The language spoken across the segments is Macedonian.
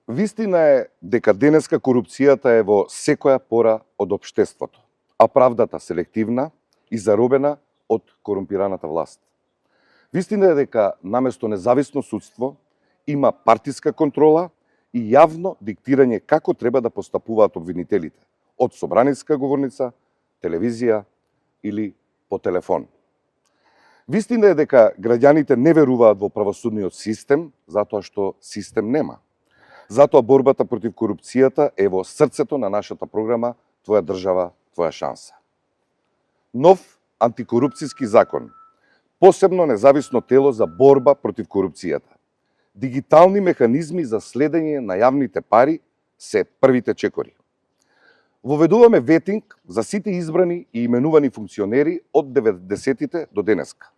Вистина е дека денеска корупцијата е во секоја пора од општеството, а правдата селективна и заробена од корумпираната власт. Вистина е дека наместо независно судство има партиска контрола и јавно диктирање како треба да постапуваат обвинителите од собраниска говорница, телевизија или по телефон. Вистина е дека граѓаните не веруваат во правосудниот систем затоа што систем нема. Затоа борбата против корупцијата е во срцето на нашата програма Твоја држава, твоја шанса. Нов антикорупцијски закон, посебно независно тело за борба против корупцијата, дигитални механизми за следење на јавните пари се првите чекори. Воведуваме ветинг за сите избрани и именувани функционери од 90-тите до денеска.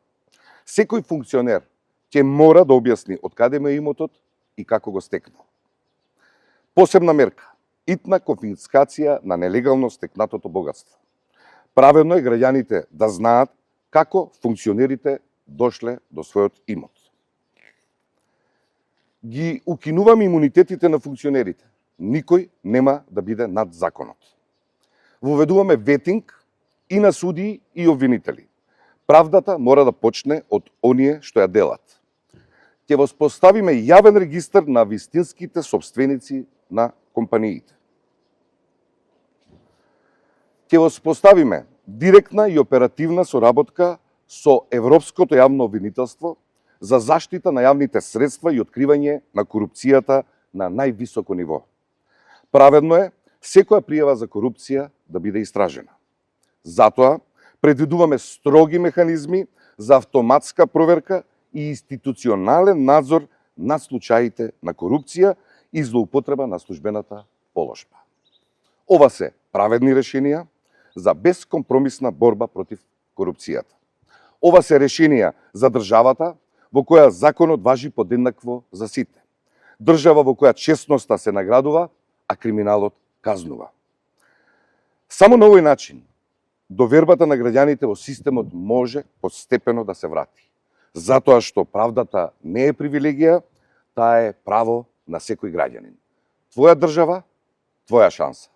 Секој функционер ќе мора да објасни од каде му е имотот и како го стекнал. Посебна мерка – итна конфискација на нелегално стекнатото богатство. Правилно е граѓаните да знаат како функционерите дошле до својот имот. Ги укинуваме имунитетите на функционерите. Никој нема да биде над законот. Воведуваме ветинг и на судии и обвинители. Правдата мора да почне од оние што ја делат. Ќе воспоставиме јавен регистар на вистинските собственици на компаниите. Ќе воспоставиме директна и оперативна соработка со Европското јавно обвинителство за заштита на јавните средства и откривање на корупцијата на највисоко ниво. Праведно е секоја пријава за корупција да биде истражена. Затоа предвидуваме строги механизми за автоматска проверка и институционален надзор над случаите на корупција и злоупотреба на службената положба. Ова се праведни решенија за безкомпромисна борба против корупцијата. Ова се решенија за државата во која законот важи подеднакво за сите. Држава во која честноста се наградува, а криминалот казнува. Само на овој начин довербата на граѓаните во системот може постепено да се врати. Затоа што правдата не е привилегија, таа е право на секој граѓанин. Твоја држава, твоја шанса.